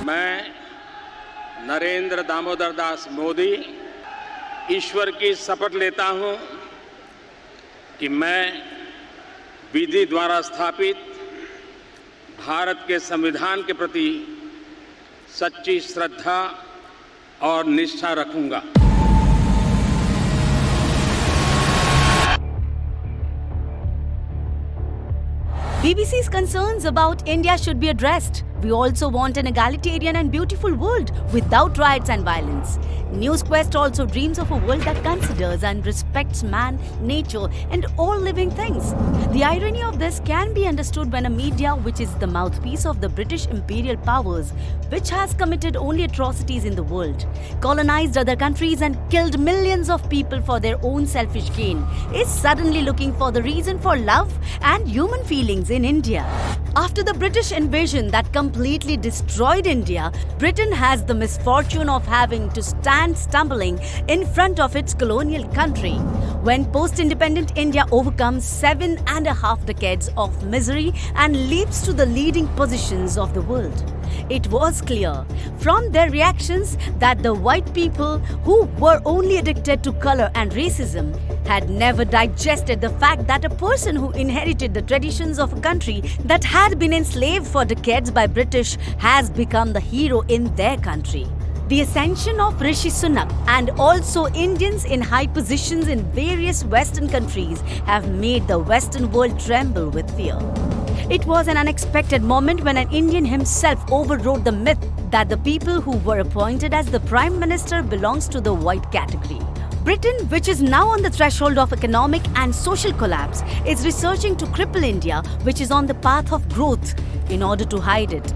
मैं नरेंद्र दामोदर दास मोदी ईश्वर की शपथ लेता हूं कि मैं विधि द्वारा स्थापित भारत के संविधान के प्रति सच्ची श्रद्धा और निष्ठा रखूंगा। BBC's concerns about India should be addressed. We also want an egalitarian and beautiful world without riots and violence. NewsQuest also dreams of a world that considers and respects man, nature, and all living things. The irony of this can be understood when a media, which is the mouthpiece of the British imperial powers, which has committed only atrocities in the world, colonized other countries and killed millions of people for their own selfish gain, is suddenly looking for the reason for love and human feelings in India. After the British invasion that completely destroyed India, Britain has the misfortune of having to stand stumbling in front of its colonial country. When post-independent India overcomes 7.5 decades of misery and leaps to the leading positions of the world, it was clear from their reactions that the white people, who were only addicted to color and racism, had never digested the fact that a person who inherited the traditions of a country that had been enslaved for decades by British has become the hero in their country. The ascension of Rishi Sunak and also Indians in high positions in various Western countries have made the Western world tremble with fear. It was an unexpected moment when an Indian himself overrode the myth that the people who were appointed as the Prime Minister belongs to the white category. Britain, which is now on the threshold of economic and social collapse, is researching to cripple India, which is on the path of growth, in order to hide it.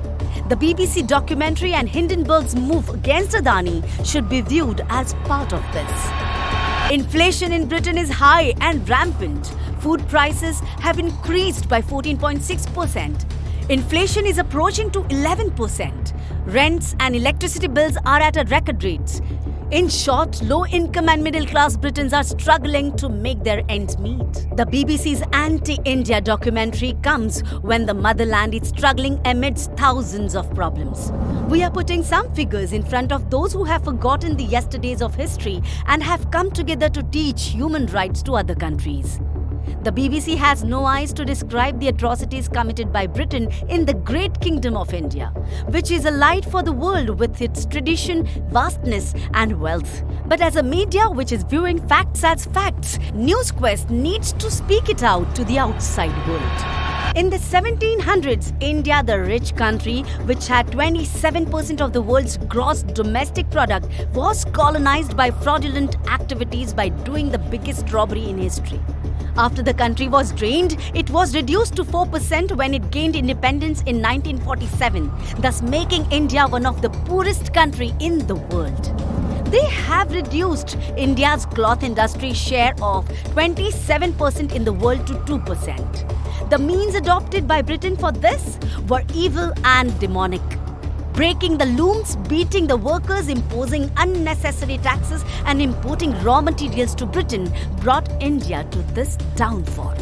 The BBC documentary and Hindenburg's move against Adani should be viewed as part of this. Inflation in Britain is high and rampant. Food prices have increased by 14.6%. Inflation is approaching to 11%. Rents and electricity bills are at a record rates. In short, low-income and middle-class Britons are struggling to make their ends meet. The BBC's anti-India documentary comes when the motherland is struggling amidst thousands of problems. We are putting some figures in front of those who have forgotten the yesterdays of history and have come together to teach human rights to other countries. The BBC has no eyes to describe the atrocities committed by Britain in the great kingdom of India, which is a light for the world with its tradition, vastness and wealth. But as a media which is viewing facts as facts, NewsQuest needs to speak it out to the outside world. In the 1700s, India, the rich country which had 27% of the world's gross domestic product, was colonized by fraudulent activities by doing the biggest robbery in history. After the country was drained, it was reduced to 4% when it gained independence in 1947, thus making India one of the poorest countries in the world. They have reduced India's cloth industry share of 27% in the world to 2%. The means adopted by Britain for this were evil and demonic. Breaking the looms, beating the workers, imposing unnecessary taxes and importing raw materials to Britain brought India to this downfall.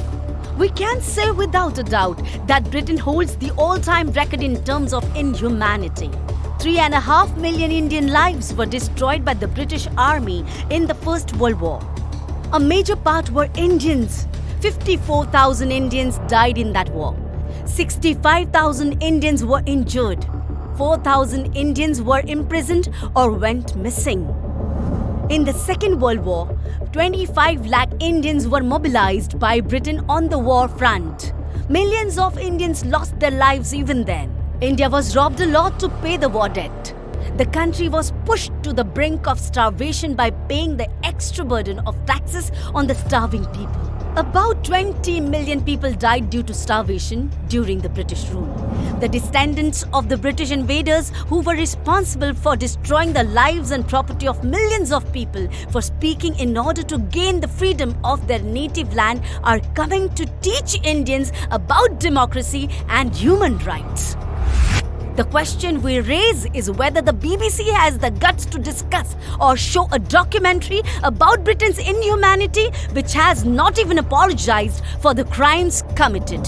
We can say without a doubt that Britain holds the all-time record in terms of inhumanity. 3.5 million Indian lives were destroyed by the British Army in the First World War. A major part were Indians. 54,000 Indians died in that war. 65,000 Indians were injured. 4,000 Indians were imprisoned or went missing. In the Second World War, 25 lakh Indians were mobilized by Britain on the war front. Millions of Indians lost their lives even then. India was robbed a lot to pay the war debt. The country was pushed to the brink of starvation by paying the extra burden of taxes on the starving people. About 20 million people died due to starvation during the British rule. The descendants of the British invaders who were responsible for destroying the lives and property of millions of people for speaking in order to gain the freedom of their native land are coming to teach Indians about democracy and human rights. The question we raise is whether the BBC has the guts to discuss or show a documentary about Britain's inhumanity, which has not even apologized for the crimes committed.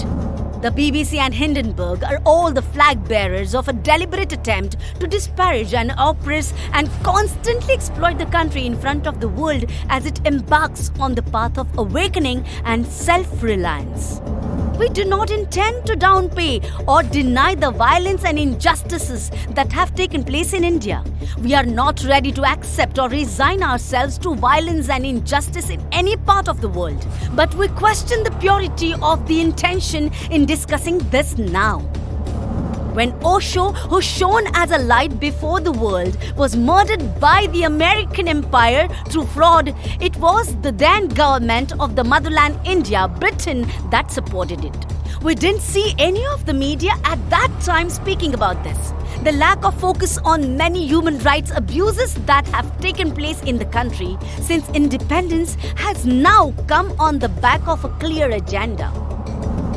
The BBC and Hindenburg are all the flag bearers of a deliberate attempt to disparage and oppress and constantly exploit the country in front of the world as it embarks on the path of awakening and self-reliance. We do not intend to downplay or deny the violence and injustices that have taken place in India. We are not ready to accept or resign ourselves to violence and injustice in any part of the world. But we question the purity of the intention in discussing this now. When Osho, who shone as a light before the world, was murdered by the American Empire through fraud, it was the then government of the motherland India, Britain, that supported it. We didn't see any of the media at that time speaking about this. The lack of focus on many human rights abuses that have taken place in the country since independence has now come on the back of a clear agenda.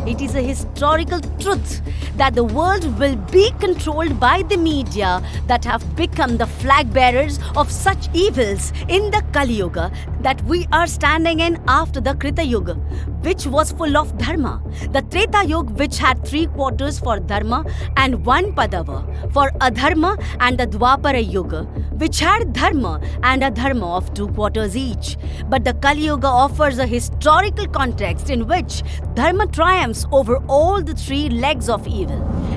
It is a historical truth that the world will be controlled by the media that have become the flag bearers of such evils in the Kali Yuga that we are standing in after the Krita Yuga, which was full of dharma. The Treta Yuga, which had 3 quarters for dharma and 1 padava for adharma, and the Dwapara Yuga, which had dharma and adharma of 2 quarters each. But the Kali Yuga offers a historical context in which dharma triumphs over all the 3 legs of evil.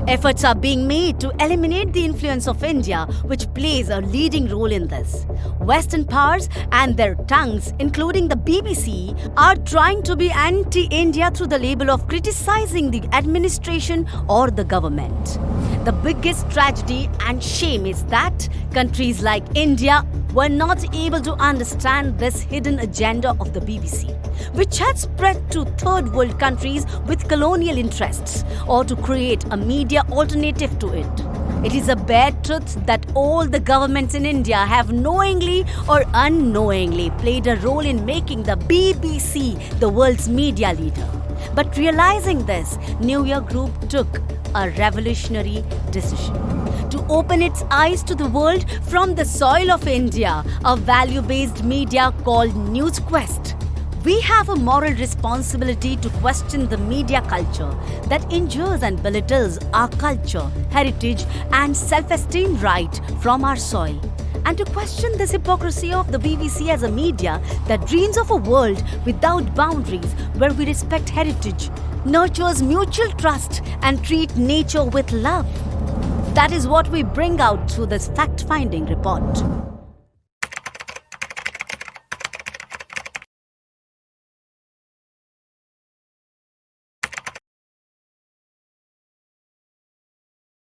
Efforts are being made to eliminate the influence of India, which plays a leading role in this. Western powers and their tongues, including the BBC, are trying to be anti-India through the label of criticizing the administration or the government. The biggest tragedy and shame is that countries like India were not able to understand this hidden agenda of the BBC, which had spread to third world countries with colonial interests, or to create a media alternative to it. It is a bare truth that all the governments in India have knowingly or unknowingly played a role in making the BBC the world's media leader. But realizing this, New Year Group took a revolutionary decision to open its eyes to the world from the soil of India, a value-based media called NewsQuest. We have a moral responsibility to question the media culture that injures and belittles our culture, heritage, and self-esteem right from our soil, and to question this hypocrisy of the BBC as a media that dreams of a world without boundaries where we respect heritage, nurtures mutual trust, and treat nature with love. That is what we bring out through this fact-finding report.